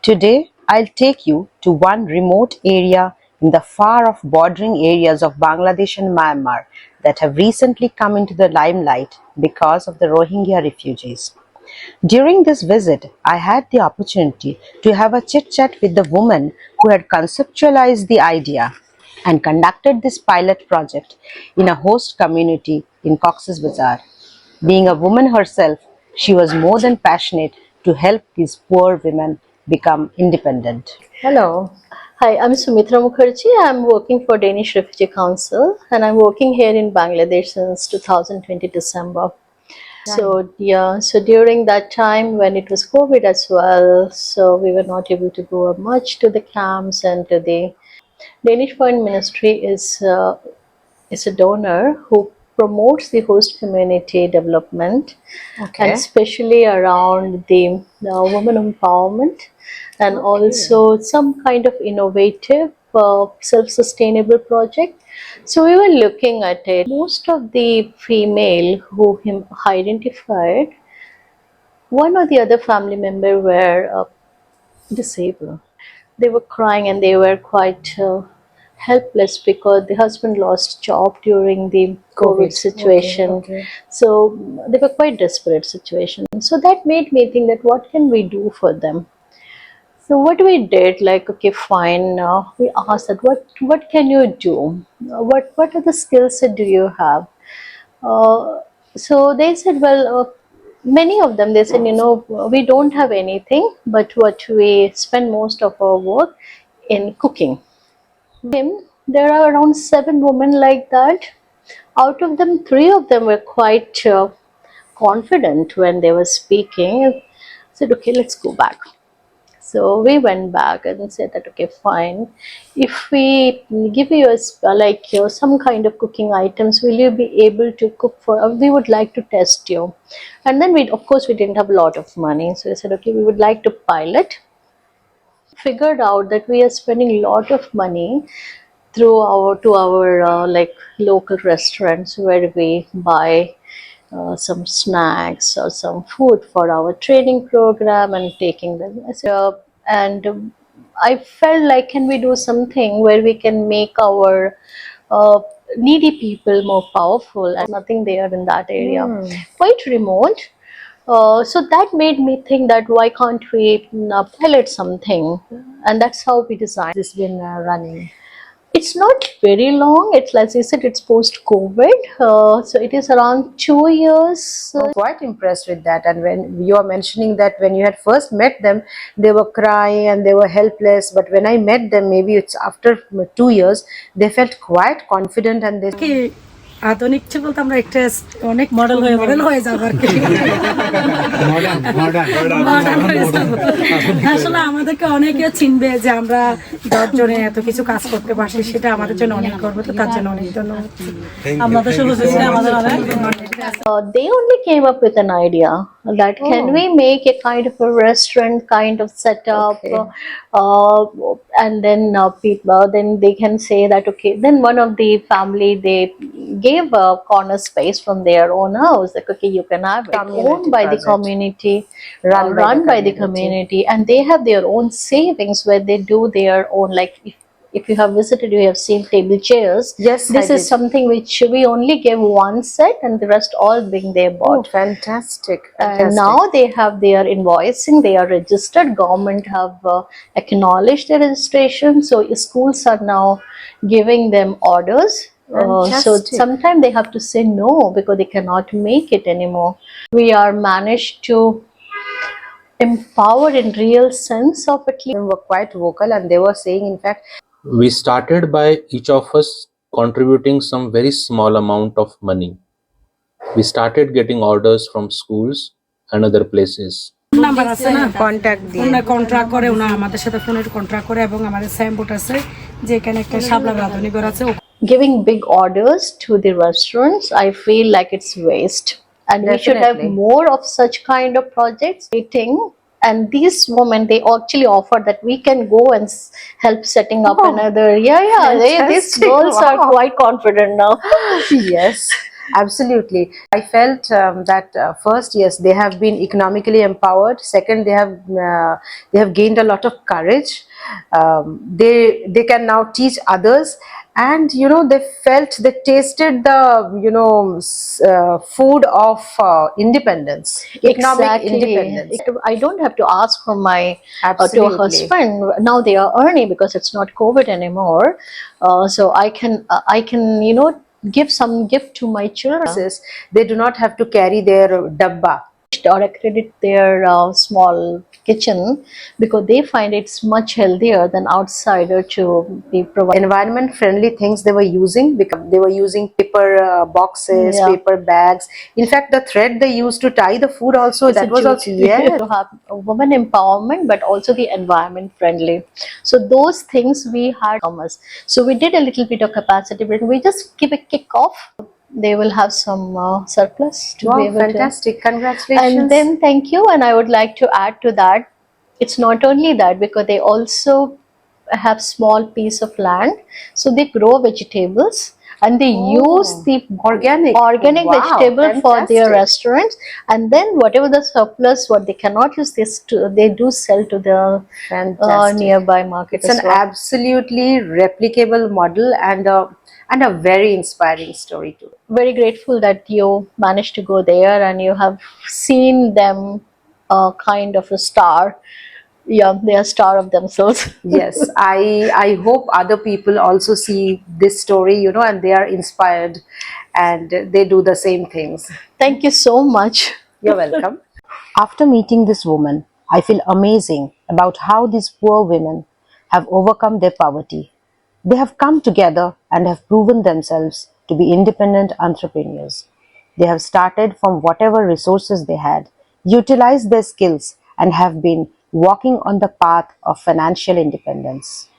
Today, I'll take you to one remote area in the far-off bordering areas of Bangladesh and Myanmar that have recently come into the limelight because of the Rohingya refugees. During this visit, I had the opportunity to have a chit-chat with the woman who had conceptualized the idea and conducted this pilot project in a host community in Cox's Bazar. Being a woman herself, she was more than passionate to help these poor women become independent. Hello. Hi, I'm Sumitra Mukherjee. I'm working for Danish Refugee Council and I'm working here in Bangladesh since 2020 December. So during that time when it was COVID as well, so we were not able to go much to the camps and to the Danish Foreign Ministry is a donor who promotes the host community development and especially around the women empowerment and also some kind of innovative self-sustainable project. So we were looking at it. Most of the female who him identified, one or the other family member were disabled. They were crying and they were quite helpless because the husband lost job during the COVID situation. So they were quite desperate situation. So that made me think that what can we do for them? So what we did, like, okay, fine. We asked that what can you do? What are the skills that do you have? So they said, well, many of them, they said, we don't have anything, but what we spend most of our work in cooking. There are around 7 women like that. Out of them, 3 of them were quite confident when they were speaking. I said, okay, let's go back. So we went back and said that, okay, fine. If we give you some kind of cooking items, will you be able to cook for? We would like to test you. And then of course, we didn't have a lot of money, so we said, okay, we would like to pilot. Figured out that we are spending a lot of money through our local restaurants where we buy some snacks or some food for our training program and taking them. And I felt like, can we do something where we can make our needy people more powerful? And nothing there in that area, quite remote. So that made me think that why can't we pilot something, and that's how we designed. This been running? It's not very long. It's, like I said, it's post-COVID. So it is around 2 years. I'm quite impressed with that. And when you are mentioning that when you had first met them, they were crying and they were helpless. But when I met them, maybe it's after 2 years, they felt quite confident and they... আধুনিক ছিল বলতে আমরা একটা অনেক model হয়ে যাব আর কি আসলে আমাদেরকে অনেকে চিনবে যে আমরা 10 জনে এত কিছু কাজ করতে পারছি, সেটা আমাদের জন্য অনেক গর্ব। তো তার জন্য অনেক ধন্যবাদ। আমাদের শুভেচ্ছা। আমাদের they only came up with an idea that can we make a kind of a restaurant kind of setup, and then people, then they can say that, okay, then one of the family, they gave a corner space from their own house, like, okay, you can have it, owned by the community, run by the community, and they have their own savings where they do their own, like, if you have visited, you have seen table chairs. Yes, this is something which we only give one set and the rest all being they bought. Oh, fantastic. And now they have their invoicing, they are registered, government have acknowledged their registration, so schools are now giving them orders. So sometimes they have to say no because they cannot make it anymore. We are managed to empower in real sense of it. They were quite vocal and they were saying, in fact, we started by each of us contributing some very small amount of money. We started getting orders from schools and other places. Number আছে না, contact দিয়ে ওনা contract করে, ওনা আমাদের সাথে ফোনের contract করে, এবং আমাদের সাইনবোর্ড আছে যে এখানে একটা শাবলা রাধুনি ঘর আছে। Giving big orders to the restaurants, I feel like it's waste, and we should have more of such kind of projects. And these women, they actually offer that we can go and help setting up another. These girls are quite confident now. Yes. Absolutely. I felt that first, yes, they have been economically empowered. Second, they have gained a lot of courage. They can now teach others, and they felt, they tasted the food of independence, economic independence. I don't have to ask for my to a Absolutely. husband. Now they are earning because it's not COVID anymore. So I can give some gift to my children They do not have to carry their dabba. or accredit their small kitchen because they find it's much healthier than outsider to be provided. Environment friendly things they were using, because they were using paper boxes, Yeah. paper bags. In fact, the thread they used to tie the food also, that was also, yeah. To have a woman empowerment but also the environment friendly, so those things we had from us. So we did a little bit of capacity building. We just give a kick off, they will have some surplus to be Wow, able fantastic. Congratulations. and then thank you, and I would like to add to that, it's not only that, because they also have small piece of land, so they grow vegetables and they use the organic Wow, vegetable for their fantastic. restaurants, and then whatever the surplus what they cannot use this to, they do sell to the Fantastic. nearby market It's as an well. absolutely replicable model, and a very inspiring story too. Very grateful that you managed to go there and you have seen them kind of a star. Yeah, they are star of themselves. Yes, I hope other people also see this story, and they are inspired, and they do the same things. Thank you so much. You're welcome. After meeting this woman, I feel amazing about how these poor women have overcome their poverty. They have come together and have proven themselves to be independent entrepreneurs. They have started from whatever resources they had, utilized their skills, and have been walking on the path of financial independence.